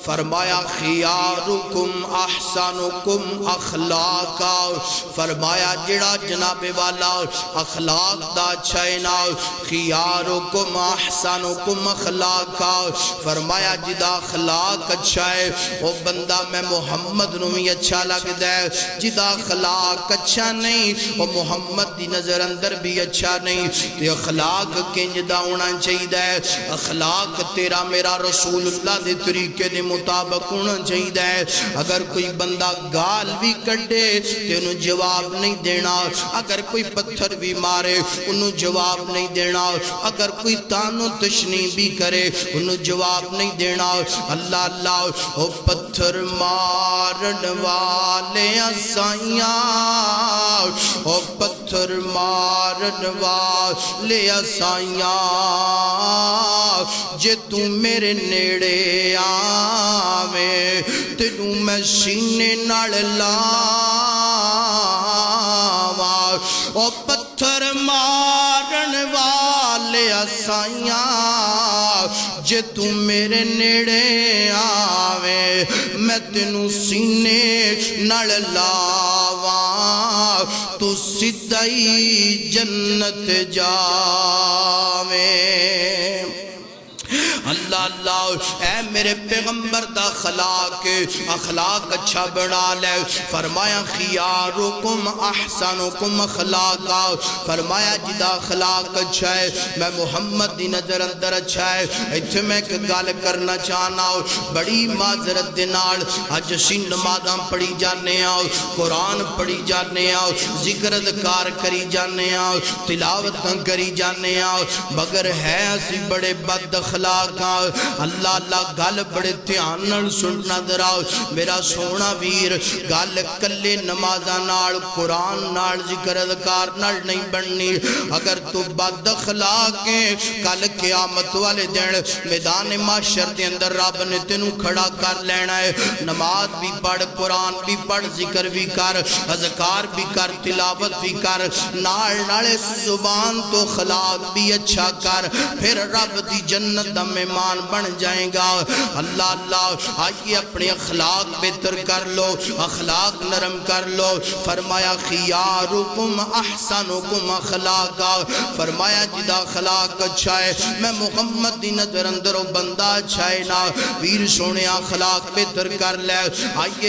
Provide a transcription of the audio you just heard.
فرمایا خیارکم احسنکم اخلاقا، فرمایا جڑا جناب والا اخلاق دا اچھا ہے نا، خیارکم احسنکم اخلاقا، فرمایا جدا اخلاق اچھا ہے وہ بندہ میں محمد نو بھی اچھا لگتا ہے، جدا اخلاق اچھا نہیں وہ محمد دی نظر اندر بھی اچھا نہیں۔ تے اخلاق کنج دا ہونا چاہیے، اخلاق تیرا میرا رسول اللہ دے طریقے دے مطابق ہونا چاہیے۔ اگر کوئی بندہ گال بھی کڈے تے انہوں جواب نہیں دینا، اگر کوئی پتھر بھی مارے انہوں جواب نہیں دینا، اگر کوئی تانو تشنی بھی کرے انہوں جواب نہیں دینا۔ اللہ اللہ او پتھر مارن والے اسائیاں، او پتھر مارن والے اسائیاں، جے تو میرے نیڑے آویں تینوں میں سینے نال لاواں، او پتھر مارن والے اسائیاں، جے تو میرے نیڑے آویں میں تینوں سینے نال لاواں، تو سدھائی جنت جاویں۔ اللہ اللہ اے میرے پیغمبر دا اخلاق اچھا بنا لے۔ فرمایا خیارکم احسنکم اخلاقا، فرمایا جدا اخلاق اچھا ہے میں محمد دی نظر اندر اچھا ہے۔ ایتھے میں ایک گل کرنا چاہنا بڑی معذرت دے نال، اج اسی نمازاں پڑھی جانے آؤ، قرآن پڑھی جانے آؤ، ذکر اذکار کری جانے آؤ، تلاوتاں کری جانے آؤ، مگر ہے اسی بڑے بد اخلاق۔ اللہ اللہ گل بڑے دھیان نال سننا دراؤ میرا سونا ویر، گل کلے نمازاں نال قرآن نال ذکر اذکار نال نہیں بننی۔ اگر تو بد اخلاق ہے کل قیامت والے دن میدان محشر دے اندر رب نے تینوں کھڑا کر لینا ہے۔ نماز بھی پڑھ، قرآن بھی پڑھ، ذکر بھی کر، اذکار بھی کر، تلاوت بھی کر، نال نال اس زبان تو اخلاق بھی اچھا کر، پھر رب دی جنت دا مہمان بن جائیں گا۔ اللہ اللہ آئیے اپنے اخلاق بہتر کر لو، اخلاق نرم کر لو۔ فرمایا خیارکم احسنکم اخلاقا، فرمایا جدا اخلاق اچھا ہے میں محمد دی نظر اندر بندہ اچھا ہے نا، ویر سونے اخلاق بہتر کر لے۔ آئیے